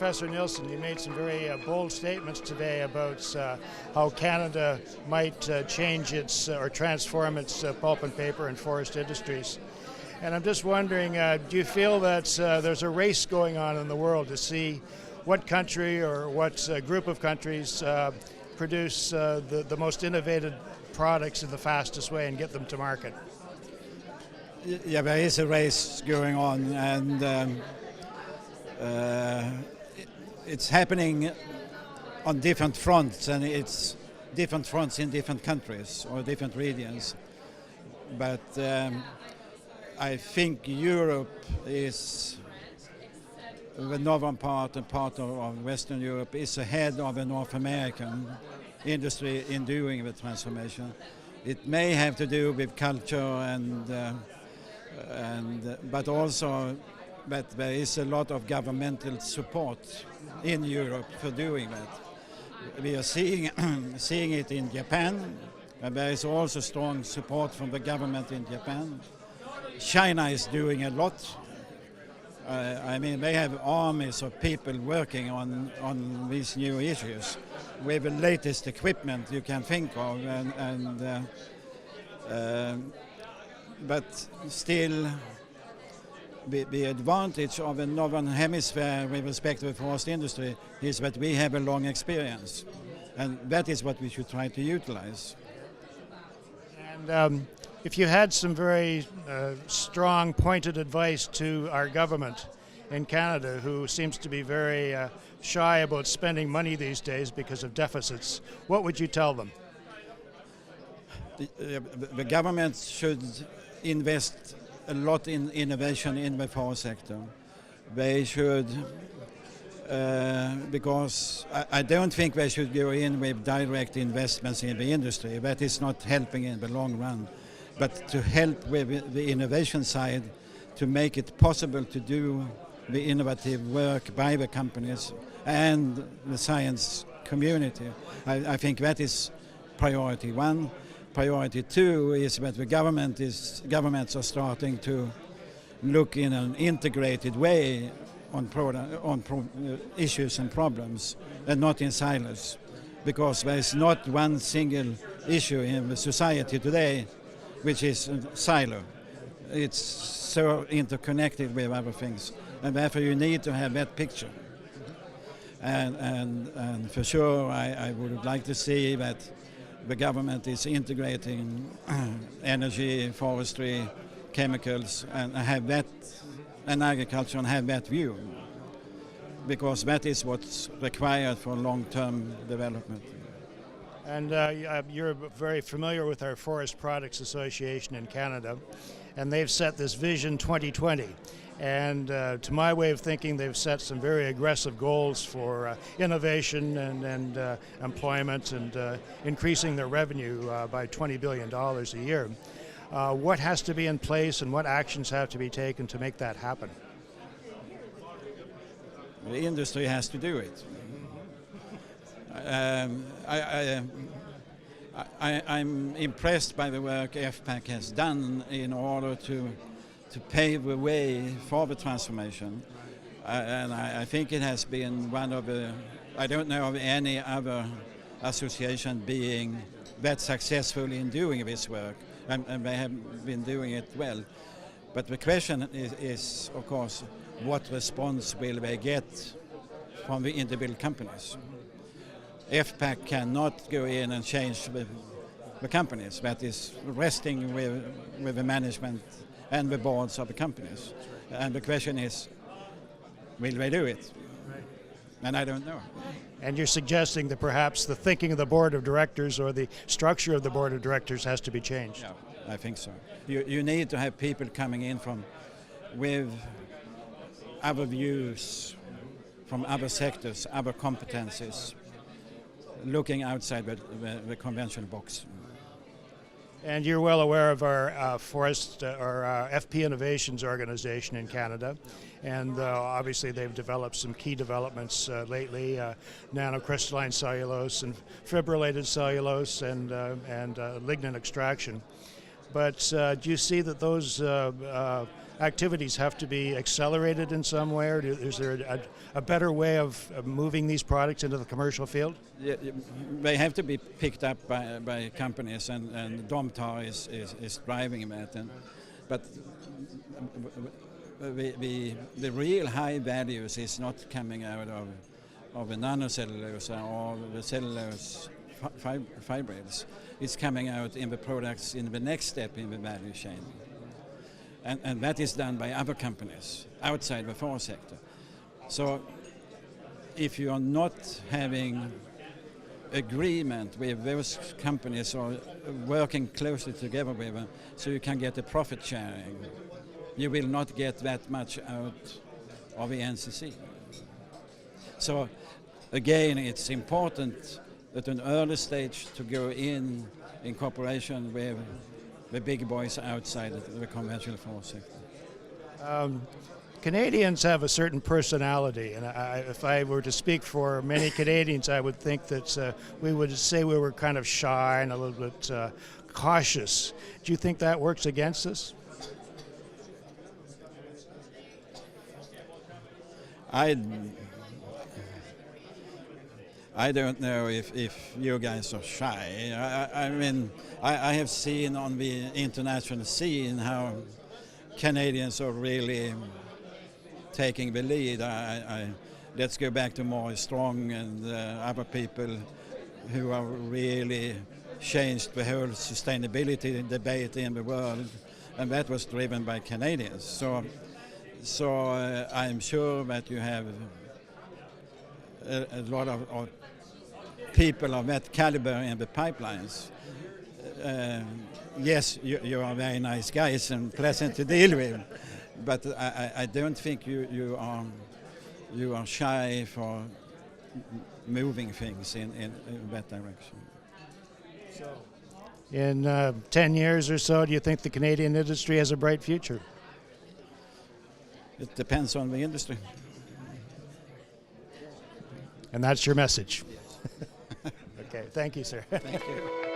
Professor Nilsson, you made some very bold statements today about how Canada might change its or transform its pulp and paper and forest industries. And I'm just wondering, do you feel that there's a race going on in the world to see what country or what group of countries produce the most innovative products in the fastest way and get them to market? Yeah, there is a race going on, and it's happening on different fronts, and it's different fronts in different countries or different regions. But I think Europe is, the northern part and part of Western Europe is ahead of the North American industry in doing the transformation. It may have to do with culture but also that there is a lot of governmental support in Europe for doing that. We are seeing it in Japan, and there is also strong support from the government in Japan. China is doing a lot. I mean, they have armies of people working on these new issues with the latest equipment you can think of, but still the advantage of the Northern Hemisphere with respect to the forest industry is that we have a long experience, and that is what we should try to utilize. And if you had some very strong, pointed advice to our government in Canada, who seems to be very shy about spending money these days because of deficits, what would you tell them? The government should invest a lot in innovation in the forest sector. They should, because I don't think they should go in with direct investments in the industry. That is not helping in the long run. But to help with the innovation side, to make it possible to do the innovative work by the companies and the science community. I think that is priority one. Priority two is that the governments are starting to look in an integrated way on issues and problems, and not in silos, because there is not one single issue in the society today which is a silo. It's so interconnected with other things, and therefore you need to have that picture. And for sure, I would like to see that the government is integrating energy, forestry, chemicals, and have that, and agriculture, and have that view, because that is what's required for long-term development. And you're very familiar with our Forest Products Association in Canada, and they've set this Vision 2020. And to my way of thinking, they've set some very aggressive goals for innovation and employment and increasing their revenue by $20 billion a year. What has to be in place and what actions have to be taken to make that happen? The industry has to do it. I'm impressed by the work FPAC has done in order to pave the way for the transformation. And I think it has been one of the, I don't know of any other association being that successful in doing this work, and they have been doing it well. But the question is, of course, what response will they get from the individual companies? FPAC cannot go in and change the companies. That is resting with the management and the boards of the companies. And the question is, will they do it? Right. And I don't know. And you're suggesting that perhaps the thinking of the board of directors or the structure of the board of directors has to be changed? Yeah, I think so. You need to have people coming in with other views from other sectors, other competencies, looking outside the conventional box. And you're well aware of our Forest or FP Innovations organization in Canada, and obviously they've developed some key developments lately: nanocrystalline cellulose and fibrillated cellulose and lignin extraction. But do you see that those activities have to be accelerated in some way, or is there a better way of moving these products into the commercial field? Yeah, they have to be picked up by companies, and Domtar is driving that. But the real high values is not coming out of the nanocellulose or the cellulose fibrils. It's coming out in the products in the next step in the value chain. And that is done by other companies outside the forest sector. So if you are not having agreement with those companies or working closely together with them so you can get a profit sharing, you will not get that much out of the NCC. So again, it's important at an early stage to go in cooperation with the big boys outside the conventional forest sector. Canadians have a certain personality, and if I were to speak for many Canadians, I would think that we would say we were kind of shy and a little bit cautious. Do you think that works against us? I don't know if you guys are shy. I mean, I have seen on the international scene how Canadians are really taking the lead. Let's go back to Morris Strong and other people who have really changed the whole sustainability debate in the world, and that was driven by Canadians. So I'm sure that you have a lot of people of that caliber in the pipelines. Yes, you are very nice guys and pleasant to deal with, but I don't think you are shy for moving things in that direction. So, in 10 years or so, do you think the Canadian industry has a bright future? It depends on the industry. And that's your message. Okay, thank you, sir. Thank you.